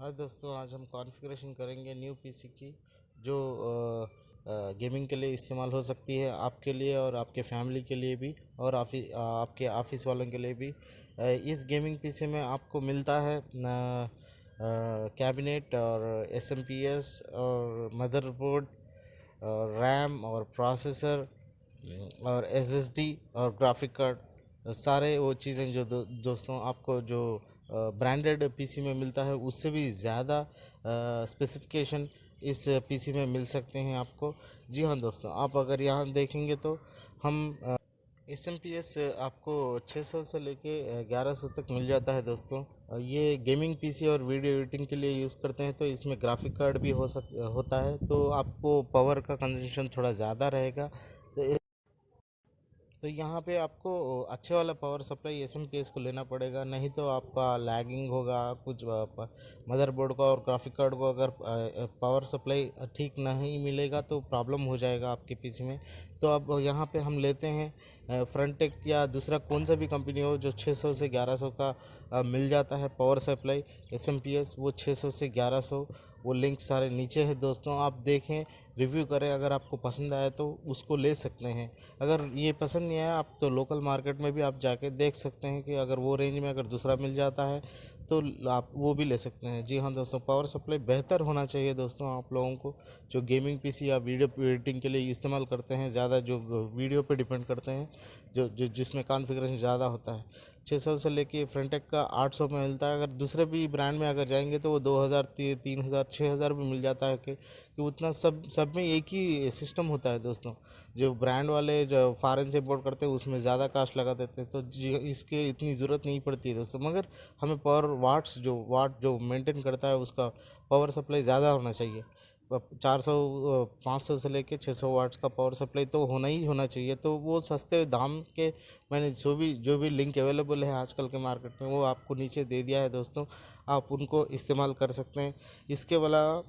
हाँ दोस्तों, आज हम कॉन्फ़िगरेशन करेंगे न्यू पीसी की जो गेमिंग के लिए इस्तेमाल हो सकती है, आपके लिए और आपके फैमिली के लिए भी, और आपके ऑफिस वालों के लिए भी। इस गेमिंग पीसी में आपको मिलता है कैबिनेट और एसएमपीएस और मदरबोर्ड और रैम और प्रोसेसर और एसएसडी और ग्राफिक कार्ड। सारे वो चीज़ें जो दोस्तों आपको जो ब्रांडेड पीसी में मिलता है उससे भी ज़्यादा स्पेसिफिकेशन इस पीसी में मिल सकते हैं आपको। जी हाँ दोस्तों, आप अगर यहाँ देखेंगे तो हम एस एम पी एस आपको 600 से लेके 1100 तक मिल जाता है दोस्तों। ये गेमिंग पीसी और वीडियो एडिटिंग के लिए यूज़ करते हैं, तो इसमें ग्राफिक कार्ड भी होता है, तो आपको पावर का कंजम्पशन थोड़ा ज़्यादा रहेगा। तो यहाँ पे आपको अच्छे वाला पावर सप्लाई एसएमपीएस को लेना पड़ेगा, नहीं तो आपका लैगिंग होगा कुछ। मदरबोर्ड को और ग्राफिक कार्ड को अगर पावर सप्लाई ठीक नहीं मिलेगा तो प्रॉब्लम हो जाएगा आपके पीसी में। तो अब यहाँ पे हम लेते हैं फ्रंटेक या दूसरा कौन सा भी कंपनी हो जो 600 से 1100 का मिल जाता है पावर सप्लाई एसएमपीएस, वो 600 से 1100। वो लिंक सारे नीचे है दोस्तों, आप देखें, रिव्यू करें, अगर आपको पसंद आया तो उसको ले सकते हैं। अगर ये पसंद नहीं आया आप तो लोकल मार्केट में भी आप जाके देख सकते हैं कि अगर वो रेंज में अगर दूसरा मिल जाता है तो आप वो भी ले सकते हैं। जी हाँ दोस्तों, पावर सप्लाई बेहतर होना चाहिए दोस्तों आप लोगों को, जो गेमिंग पीसी या वीडियो एडिटिंग के लिए इस्तेमाल करते हैं, ज़्यादा जो वीडियो पे डिपेंड करते हैं, जो जिसमें कॉन्फ़िगरेशन ज़्यादा होता है। 600 से लेके फ्रंटेक का 800 में मिलता है। अगर दूसरे भी ब्रांड में अगर जाएंगे तो वो 2000 3000 6000 भी मिल जाता है कि उतना सब में एक ही सिस्टम होता है दोस्तों। जो ब्रांड वाले जो फॉरेन से इम्पोर्ट करते हैं उसमें ज़्यादा कास्ट लगा देते हैं, तो जी इसके इतनी ज़रूरत नहीं पड़ती है दोस्तों। मगर हमें पावर वाट जो मेंटेन करता है उसका पावर सप्लाई ज़्यादा होना चाहिए। 400 500 से लेके 600 वाट्स का पावर सप्लाई तो होना ही होना चाहिए। तो वो सस्ते दाम के मैंने जो भी लिंक अवेलेबल है आजकल के मार्केट में वो आपको नीचे दे दिया है दोस्तों, आप उनको इस्तेमाल कर सकते हैं। इसके अलावा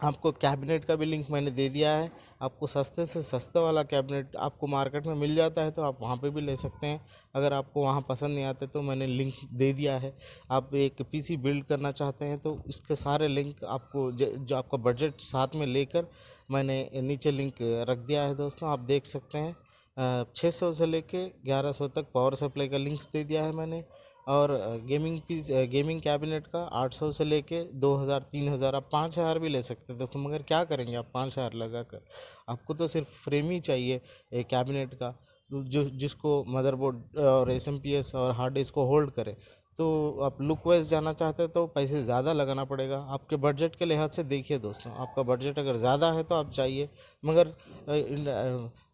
आपको कैबिनेट का भी लिंक मैंने दे दिया है। आपको सस्ते से सस्ता वाला कैबिनेट आपको मार्केट में मिल जाता है, तो आप वहाँ पे भी ले सकते हैं। अगर आपको वहाँ पसंद नहीं आते तो मैंने लिंक दे दिया है। आप एक पीसी बिल्ड करना चाहते हैं तो इसके सारे लिंक आपको जो आपका बजट साथ में लेकर मैंने नीचे लिंक रख दिया है दोस्तों, आप देख सकते हैं। 600 से लेके 1100 तक पावर सप्लाई का लिंक्स दे दिया है मैंने। और गेमिंग कैबिनेट का 800 से लेके 2000 3000, आप 5000 भी ले सकते हैं दोस्तों। मगर क्या करेंगे आप 5000 लगा कर? आपको तो सिर्फ फ्रेम ही चाहिए एक कैबिनेट का, जो जिसको मदरबोर्ड और एसएमपीएस और हार्ड डिस्क को होल्ड करे। तो आप लुक वाइज जाना चाहते हैं तो पैसे ज़्यादा लगाना पड़ेगा। आपके बजट के लिहाज से देखिए दोस्तों, आपका बजट अगर ज़्यादा है तो आप चाहिए। मगर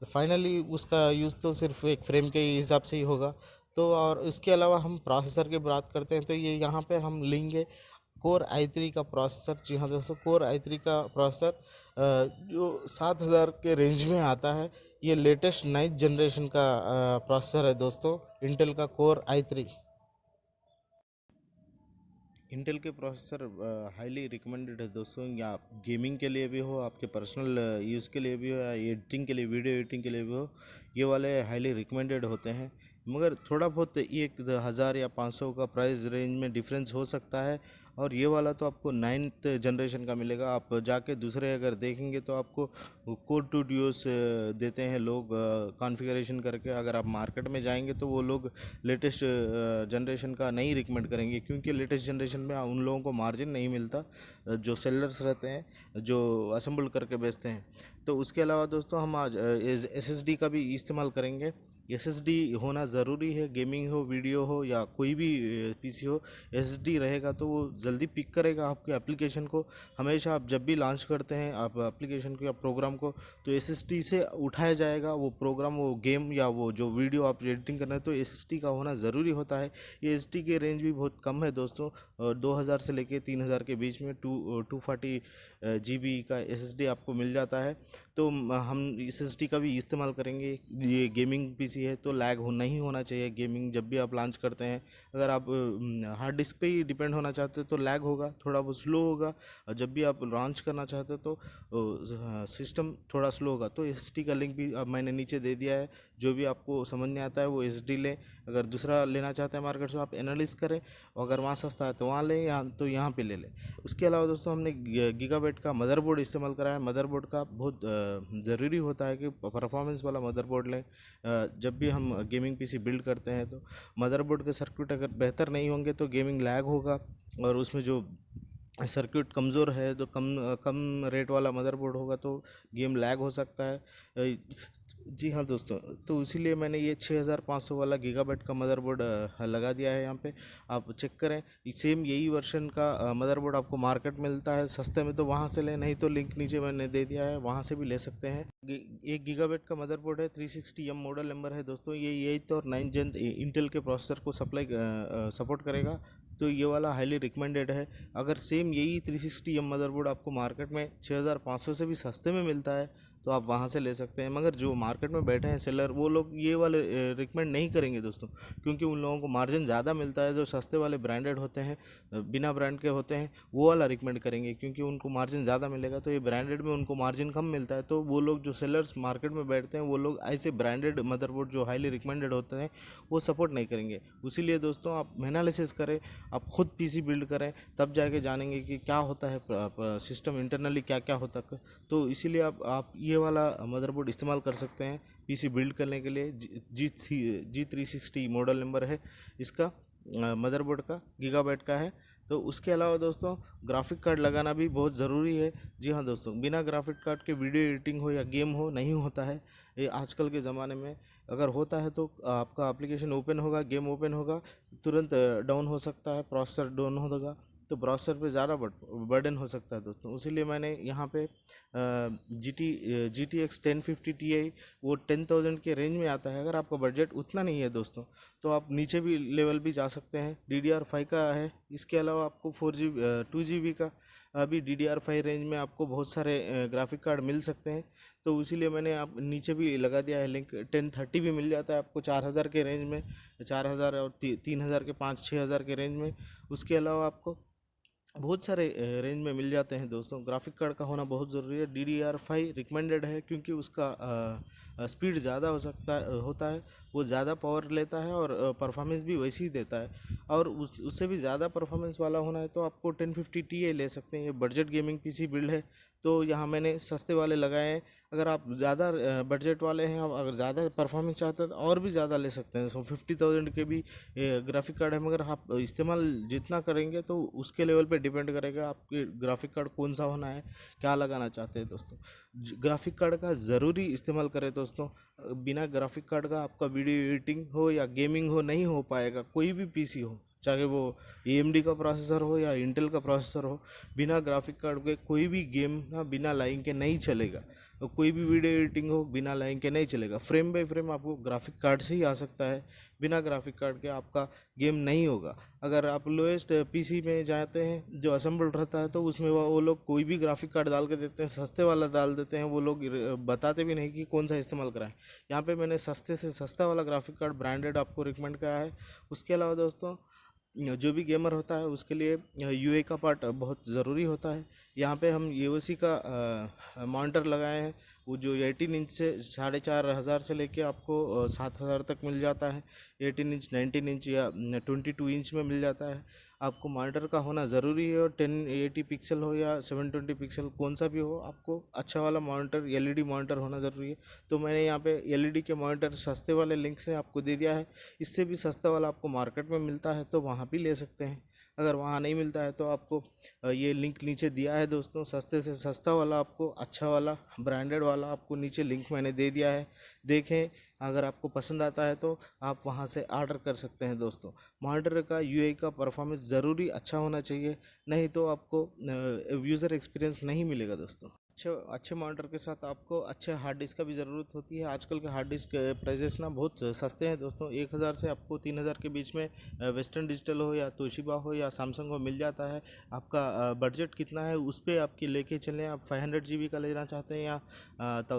फाइनली उसका यूज़ तो सिर्फ एक फ्रेम के हिसाब से ही होगा। तो और इसके अलावा हम प्रोसेसर की बात करते हैं तो ये यहाँ पे हम लेंगे कोर i3 का प्रोसेसर। जी हाँ दोस्तों, कोर i3 का प्रोसेसर जो 7000 के रेंज में आता है। ये लेटेस्ट 9th जनरेशन का प्रोसेसर है दोस्तों, इंटेल का कोर i3। इंटेल के प्रोसेसर हाईली रिकमेंडेड है दोस्तों, या आप गेमिंग के लिए भी हो, आपके पर्सनल यूज़ के लिए भी हो, या एडिटिंग के लिए, वीडियो एडिटिंग के लिए भी हो, ये वाले हाईली रिकमेंडेड होते हैं। मगर थोड़ा बहुत 1000 या 500 का प्राइस रेंज में डिफरेंस हो सकता है। और ये वाला तो आपको 9th जनरेशन का मिलेगा। आप जाके दूसरे अगर देखेंगे तो आपको कोड टू ड्यूस देते हैं लोग कॉन्फ़िगरेशन करके। अगर आप मार्केट में जाएंगे तो वो लोग लेटेस्ट जनरेशन का नहीं रिकमेंड करेंगे, क्योंकि लेटेस्ट जनरेशन में उन लोगों को मार्जिन नहीं मिलता जो सेलर्स रहते हैं, जो असेंबल करके बेचते हैं। तो उसके अलावा दोस्तों हम आज एसएसडी का भी इस्तेमाल करेंगे। एसएसडी होना ज़रूरी है, गेमिंग हो, वीडियो हो, या कोई भी पीसी हो, एसएसडी रहेगा तो वो जल्दी पिक करेगा आपके एप्लीकेशन को। हमेशा आप जब भी लॉन्च करते हैं आप एप्लीकेशन को या प्रोग्राम को, तो एसएसडी से उठाया जाएगा वो प्रोग्राम, वो गेम या वो जो वीडियो आप एडिटिंग करना है, तो एसएसडी का होना ज़रूरी होता है। ये एसएसडी की रेंज भी बहुत कम है दोस्तों, 2000 से लेके 3000 के बीच में 240 GB का एसएसडी आपको मिल जाता है। तो हम SSD का भी इस्तेमाल करेंगे। ये गेमिंग पीसी है तो लैग हो नहीं होना चाहिए गेमिंग जब भी आप लॉन्च करते हैं। अगर आप हार्ड डिस्क पे ही डिपेंड होना चाहते हो तो लैग होगा, थोड़ा बहुत स्लो होगा। और जब भी आप लॉन्च करना चाहते हो तो सिस्टम थोड़ा स्लो होगा। तो SSD का लिंक भी अब मैंने नीचे दे दिया है। जो भी आपको समझ नहीं आता है वो SSD लें। अगर दूसरा लेना चाहते हैं मार्केट से आप एनालिस करें, और अगर वहाँ सस्ता है तो वहाँ लें, या तो यहाँ पे ले लें। उसके अलावा दोस्तों हमने गीगाबाइट का मदरबोर्ड इस्तेमाल करा है। मदरबोर्ड का बहुत ज़रूरी होता है कि परफॉर्मेंस वाला मदरबोर्ड लें। जब भी हम गेमिंग पीसी बिल्ड करते हैं तो मदरबोर्ड के सर्किट अगर बेहतर नहीं होंगे तो गेमिंग लैग होगा, और उसमें जो सर्किट कमज़ोर है तो कम कम रेट वाला मदरबोर्ड होगा तो गेम लैग हो सकता है। जी हाँ दोस्तों, तो इसीलिए मैंने ये 6500 वाला गीगाबाइट का मदरबोर्ड लगा दिया है यहाँ पे। आप चेक करें, सेम यही वर्जन का मदरबोर्ड आपको मार्केट में मिलता है सस्ते में, तो वहाँ से लें, नहीं तो लिंक नीचे मैंने दे दिया है, वहाँ से भी ले सकते हैं। एक गीगाबाइट का मदरबोर्ड है, 360M मॉडल नंबर है दोस्तों। ये 8th और 9th जेन इंटेल के प्रोसेसर को सपोर्ट करेगा, तो ये वाला हाईली रिकमेंडेड है। अगर सेम यही 360M मदरबोर्ड आपको मार्केट में 6500 से भी सस्ते में मिलता है तो आप वहाँ से ले सकते हैं। मगर जो मार्केट में बैठे हैं सेलर, वो लोग ये वाले रिकमेंड नहीं करेंगे दोस्तों, क्योंकि उन लोगों को मार्जिन ज़्यादा मिलता है। जो सस्ते वाले ब्रांडेड होते हैं, बिना ब्रांड के होते हैं, वो वाला रिकमेंड करेंगे, क्योंकि उनको मार्जिन ज़्यादा मिलेगा। तो ये ब्रांडेड में उनको मार्जिन कम मिलता है, तो वो लोग जो सेलर्स मार्केट में बैठते हैं वो लोग ऐसे ब्रांडेड मदरबोर्ड जो हाईली रिकमेंडेड होते हैं वो सपोर्ट नहीं करेंगे। इसीलिए दोस्तों आप एनालिसिस करें, आप खुद पीसी बिल्ड करें, तब जाके जानेंगे कि क्या होता है सिस्टम इंटरनली क्या क्या होता है। तो इसीलिए आप ये वाला मदरबोर्ड इस्तेमाल कर सकते हैं पीसी बिल्ड करने के लिए। G360 मॉडल नंबर है इसका, मदरबोर्ड का, गीगाबाइट का है। तो उसके अलावा दोस्तों ग्राफिक कार्ड लगाना भी बहुत ज़रूरी है। जी हाँ दोस्तों, बिना ग्राफिक कार्ड के वीडियो एडिटिंग हो या गेम हो नहीं होता है ये आजकल के ज़माने में। अगर होता है तो आपका एप्लीकेशन ओपन होगा, गेम ओपन होगा, तुरंत डाउन हो सकता है, प्रोसेसर डाउन होगा, तो ब्राउज़र पे ज़्यादा बर्डन हो सकता है दोस्तों। इसीलिए मैंने यहाँ पे GTX 1050 Ti, वो 10,000 के रेंज में आता है। अगर आपका बजट उतना नहीं है दोस्तों तो आप नीचे भी लेवल भी जा सकते हैं। DDR5 का है। इसके अलावा आपको 4GB 2GB का अभी DDR5 रेंज में आपको बहुत सारे ग्राफिक कार्ड मिल सकते हैं। तो इसीलिए मैंने आप नीचे भी लगा दिया है लिंक। 1030 भी मिल जाता है आपको 4000 के रेंज में, 4000 और 3000 के 5-6 हज़ार के रेंज में। उसके अलावा आपको बहुत सारे रेंज में मिल जाते हैं दोस्तों। ग्राफिक कार्ड का होना बहुत ज़रूरी है। DDR5 रिकमेंडेड है, क्योंकि उसका स्पीड ज़्यादा होता है, वो ज़्यादा पावर लेता है और परफॉर्मेंस भी वैसे ही देता है। और उससे भी ज़्यादा परफॉर्मेंस वाला होना है तो आपको 1050 Ti ले सकते हैं। ये बजट गेमिंग पीसी बिल्ड है, तो यहाँ मैंने सस्ते वाले लगाए हैं। अगर आप ज़्यादा बजट वाले हैं, आप अगर ज़्यादा परफॉर्मेंस चाहते हैं तो और भी ज़्यादा ले सकते हैं। 50,000 के भी ग्राफिक कार्ड है, मगर आप इस्तेमाल जितना करेंगे तो उसके लेवल पे डिपेंड करेगा आपके ग्राफिक कार्ड कौन सा होना है, क्या लगाना चाहते हैं दोस्तों। ग्राफिक कार्ड का ज़रूरी इस्तेमाल करें दोस्तों। बिना ग्राफिक कार्ड का आपका वीडियो एडिटिंग हो या गेमिंग हो नहीं हो पाएगा। कोई भी पीसी हो, चाहे वो AMD का प्रोसेसर हो या इंटेल का प्रोसेसर हो, बिना ग्राफिक कार्ड के कोई भी गेम ना बिना लाइन के नहीं चलेगा। और कोई भी वीडियो एडिटिंग हो बिना लाइन के नहीं चलेगा। फ्रेम बाय फ्रेम आपको ग्राफिक कार्ड से ही आ सकता है, बिना ग्राफिक कार्ड के आपका गेम नहीं होगा। अगर आप लोएस्ट पीसी में जाते हैं जो असेंबल्ड रहता है, तो उसमें वो लोग कोई भी ग्राफिक कार्ड डाल के देते हैं, सस्ते वाला डाल देते हैं। वो लोग बताते भी नहीं कि कौन सा इस्तेमाल कराएं। यहाँ पे मैंने सस्ते से सस्ता वाला ग्राफिक कार्ड ब्रांडेड आपको रिकमेंड करा है। उसके अलावा दोस्तों जो भी गेमर होता है उसके लिए UA का पार्ट बहुत ज़रूरी होता है। यहाँ पे हम UOC का मॉनिटर लगाए हैं, वो जो 18 इंच से 4,500 से लेके आपको 7,000 तक मिल जाता है। 18 इंच, 19 इंच या 22 इंच में मिल जाता है। आपको मॉनिटर का होना ज़रूरी है, और 1080 पिक्सल हो या 720 पिक्सल कौन सा भी हो, आपको अच्छा वाला मॉनिटर LED मॉनिटर होना ज़रूरी है। तो मैंने यहाँ पे LED के मॉनिटर सस्ते वाले लिंक से आपको दे दिया है। इससे भी सस्ता वाला आपको मार्केट में मिलता है तो वहाँ भी ले सकते हैं। अगर वहाँ नहीं मिलता है तो आपको ये लिंक नीचे दिया है दोस्तों। सस्ते से सस्ता वाला आपको, अच्छा वाला ब्रांडेड वाला आपको नीचे लिंक मैंने दे दिया है, देखें। अगर आपको पसंद आता है तो आप वहाँ से ऑर्डर कर सकते हैं दोस्तों। मॉनिटर का UI का परफॉर्मेंस ज़रूरी अच्छा होना चाहिए, नहीं तो आपको यूज़र एक्सपीरियंस नहीं मिलेगा दोस्तों। अच्छे अच्छे मॉनिटर के साथ आपको अच्छे हार्ड डिस्क का भी ज़रूरत होती है। आजकल के हार्ड डिस्क प्राइजेस ना बहुत सस्ते हैं दोस्तों। 1,000 से आपको 3,000 के बीच में वेस्टर्न डिजिटल हो या तोशिबा हो या सैमसंग हो मिल जाता है। आपका बजट कितना है उस पर आपकी लेके चलें। आप 500 GB का लेना चाहते हैं या तो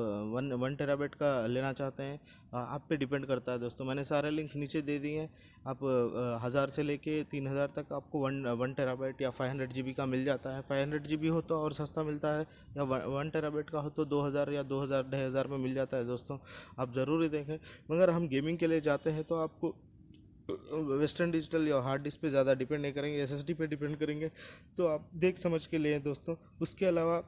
1 टेराबाइट का लेना चाहते हैं, आप पे डिपेंड करता है दोस्तों। मैंने सारे लिंक्स नीचे दे दिए हैं। आप 1,000 से लेके 3,000 तक आपको 1 टेराबाइट या 500 GB का मिल जाता है। 500 GB हो तो और सस्ता मिलता है, या 1 टेराबाइट का हो तो 2,000 या 2,000 2,500 में मिल जाता है दोस्तों। आप ज़रूरी देखें। मगर हम गेमिंग के लिए जाते हैं तो आपको वेस्टर्न डिजिटल या हार्ड डिस्क पे ज़्यादा डिपेंड नहीं करेंगे, एसएसडी पे डिपेंड करेंगे। तो आप देख समझ के लिए दोस्तों। उसके अलावा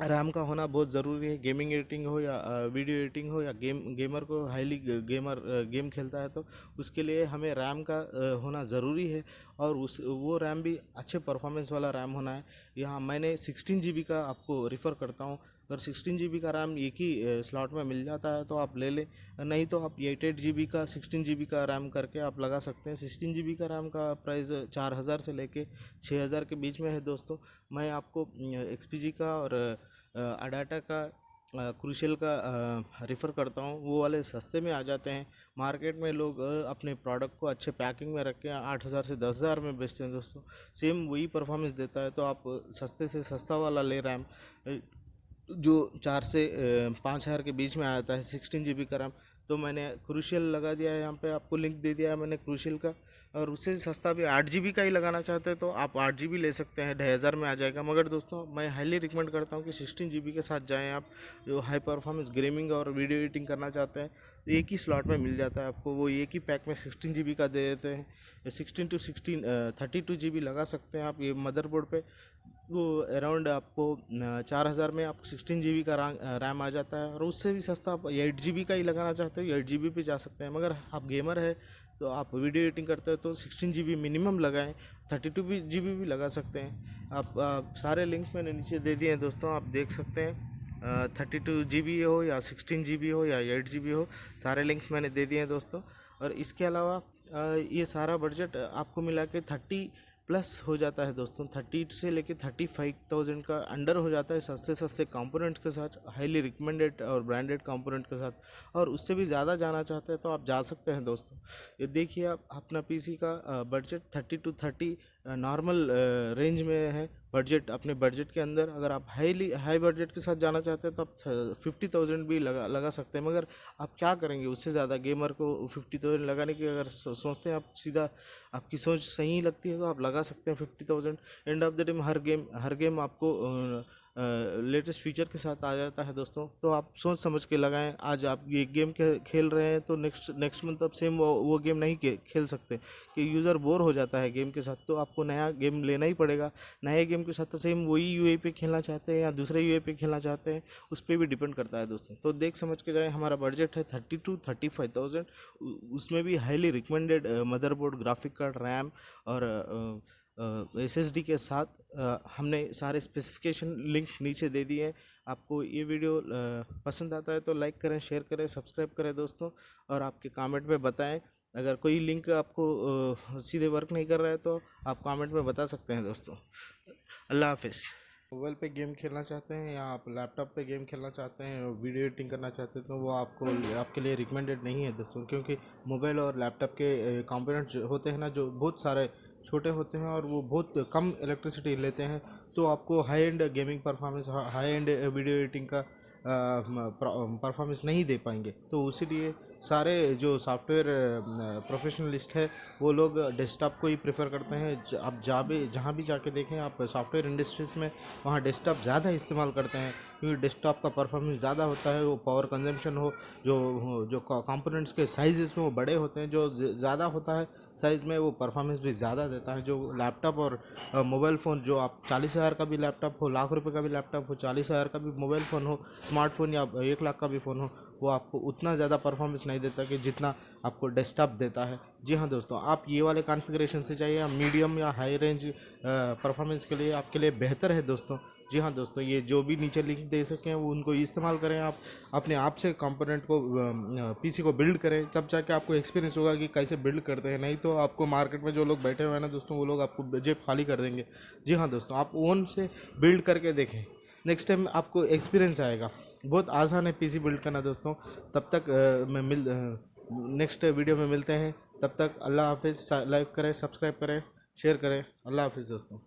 रैम का होना बहुत ज़रूरी है। गेमिंग एडिटिंग हो या वीडियो एडिटिंग हो या गेमर को हाईली गेम खेलता है तो उसके लिए हमें रैम का होना ज़रूरी है। और उस वो रैम भी अच्छे परफॉर्मेंस वाला रैम होना है। यहाँ मैंने 16 GB का आपको रिफ़र करता हूँ। अगर 16 GB का रैम एक ही स्लॉट में मिल जाता है तो आप ले लें, नहीं तो आप 8 GB का 16 GB का रैम करके आप लगा सकते हैं। 16 GB का रैम का प्राइस 4,000 से लेके 6,000 के बीच में है दोस्तों। मैं आपको XPG का और अडाटा का क्रूशियल का रिफ़र करता हूँ। वो वाले सस्ते में आ जाते हैं। मार्केट में लोग अपने प्रोडक्ट को अच्छे पैकिंग में रख के 8,000 से 10,000 में बेचते हैं दोस्तों। सेम वही परफॉर्मेंस देता है। तो आप सस्ते से सस्ता वाला ले रैम जो 4 से 5,000 के बीच में आता है 16 GB का रैम, तो मैंने क्रूशियल लगा दिया है। यहाँ पे आपको लिंक दे दिया है मैंने क्रूशियल का। और उससे सस्ता भी 8 GB का ही लगाना चाहते हैं तो आप 8 GB ले सकते हैं, 2,500 में आ जाएगा। मगर दोस्तों मैं हाईली रिकमेंड करता हूँ कि 16 GB के साथ जाएँ आप। जो हाई परफॉर्मेंस गेमिंग और वीडियो एडिटिंग करना चाहते हैं एक ही स्लॉट में मिल जाता है आपको। वो एक ही पैक में 16 GB का दे देते हैं। 32 GB लगा सकते हैं आप ये मदरबोर्ड पे। वो अराउंड आपको 4,000 में आपको 16 GB का रैम आ जाता है। और उससे भी सस्ता आप 8 GB का ही लगाना चाहते हो 8 GB पे जा सकते हैं। मगर आप गेमर है तो आप वीडियो एडिटिंग करते हो तो 16 GB मिनिमम लगाएं। 32 GB भी लगा सकते हैं आप सारे लिंक्स मैंने नीचे दे दिए हैं दोस्तों, आप देख सकते हैं। 32 GB हो या 16 GB हो या 8 GB हो, सारे लिंक्स मैंने दे दिए हैं दोस्तों। और इसके अलावा ये सारा बजट आपको मिला के 30 प्लस हो जाता है दोस्तों। 30 से लेके 35,000 का अंडर हो जाता है सस्ते सस्ते कंपोनेंट्स के साथ, हाईली रिकमेंडेड और ब्रांडेड कंपोनेंट के साथ। और उससे भी ज़्यादा जाना चाहते हैं तो आप जा सकते हैं दोस्तों। ये देखिए आप अपना पीसी का बजट 30 to 30 नॉर्मल रेंज में है। बजट अपने बजट के अंदर अगर आप हाई बजट के साथ जाना चाहते हैं तो आप 50,000 भी लगा सकते हैं। मगर आप क्या करेंगे उससे ज़्यादा? गेमर को 50,000 लगाने की अगर सोचते हैं आप, सीधा आपकी सोच सही लगती है तो आप लगा सकते हैं 50,000। End of the day her game आपको लेटेस्ट फीचर के साथ आ जाता है दोस्तों। तो आप सोच समझ के लगाएं। आज आप ये गेम खेल रहे हैं तो नेक्स्ट मंथ आप सेम वो गेम नहीं खेल सकते कि यूज़र बोर हो जाता है गेम के साथ। तो आपको नया गेम लेना ही पड़ेगा। नए गेम के साथ तो सेम वही यूए पे खेलना चाहते हैं या दूसरे यूए पे खेलना चाहते हैं, उस पर भी डिपेंड करता है दोस्तों। तो देख समझ के जाएँ। हमारा बजट है 30 to 35,000। उसमें भी highly recommended motherboard, graphic card, RAM और एसएसडी के साथ हमने सारे स्पेसिफिकेशन लिंक नीचे दे दिए हैं। आपको ये वीडियो पसंद आता है तो लाइक करें, शेयर करें, सब्सक्राइब करें दोस्तों। और आपके कमेंट में बताएं। अगर कोई लिंक आपको सीधे वर्क नहीं कर रहा है तो आप कमेंट में बता सकते हैं दोस्तों। अल्लाह हाफिज़। मोबाइल पे गेम खेलना चाहते हैं या आप लैपटॉप पे गेम खेलना चाहते हैं, वीडियो एडिटिंग करना चाहते हैं तो वो आपके लिए रिकमेंडेड नहीं है दोस्तों। क्योंकि मोबाइल और लैपटॉप के कंपोनेंट्स होते हैं ना, जो बहुत सारे छोटे होते हैं और वो बहुत कम इलेक्ट्रिसिटी लेते हैं। तो आपको high and gaming performance, high and video editing का परफॉर्मेंस नहीं दे पाएंगे। तो इसीलिए सारे जो सॉफ्टवेयर प्रोफेशनलिस्ट है वो लोग डेस्कटॉप को ही प्रेफर करते हैं। आप जहाँ भी जाके देखें आप सॉफ्टवेयर इंडस्ट्रीज़ में, वहाँ डेस्कटॉप ज़्यादा इस्तेमाल करते हैं। क्योंकि डेस्कटॉप का परफॉर्मेंस ज़्यादा होता है, वो पावर कंजम्पशन हो, जो कंपोनेंट्स के साइज़ में वो बड़े होते हैं, जो ज़्यादा होता है साइज़ में, वो परफॉर्मेंस भी ज़्यादा देता है। जो लैपटॉप और मोबाइल फ़ोन, जो आप 40,000 का भी लैपटॉप हो, लाख रुपए का भी लैपटॉप हो, 40,000 का भी मोबाइल फ़ोन हो, स्मार्टफोन या 1 लाख का भी फ़ोन हो, वो आपको उतना ज़्यादा परफॉर्मेंस नहीं देता कि जितना आपको डेस्कटॉप देता है। जी हाँ दोस्तों, आप ये वाले कॉन्फ़िगरेशन से चाहिए, मीडियम या हाई रेंज परफॉर्मेंस के लिए आपके लिए बेहतर है दोस्तों। जी हाँ दोस्तों, ये जो भी नीचे लिंक दे सकें वो उनको इस्तेमाल करें। आप अपने आप से कंपोनेंट को, पीसी को बिल्ड करें, तब जाके आपको एक्सपीरियंस होगा कि कैसे बिल्ड करते हैं। नहीं तो आपको मार्केट में जो लोग बैठे हुए हैं ना दोस्तों, वो लोग आपको जेब खाली कर देंगे। जी हाँ दोस्तों, आप ओन से बिल्ड करके देखें। नेक्स्ट टाइम आपको एक्सपीरियंस आएगा। बहुत आसान है पीसी बिल्ड करना दोस्तों। तब तक मैं नेक्स्ट वीडियो में मिलते हैं। तब तक अल्लाह हाफिज़। लाइक करें, सब्सक्राइब करें, शेयर करें। अल्लाह हाफिज़ दोस्तों।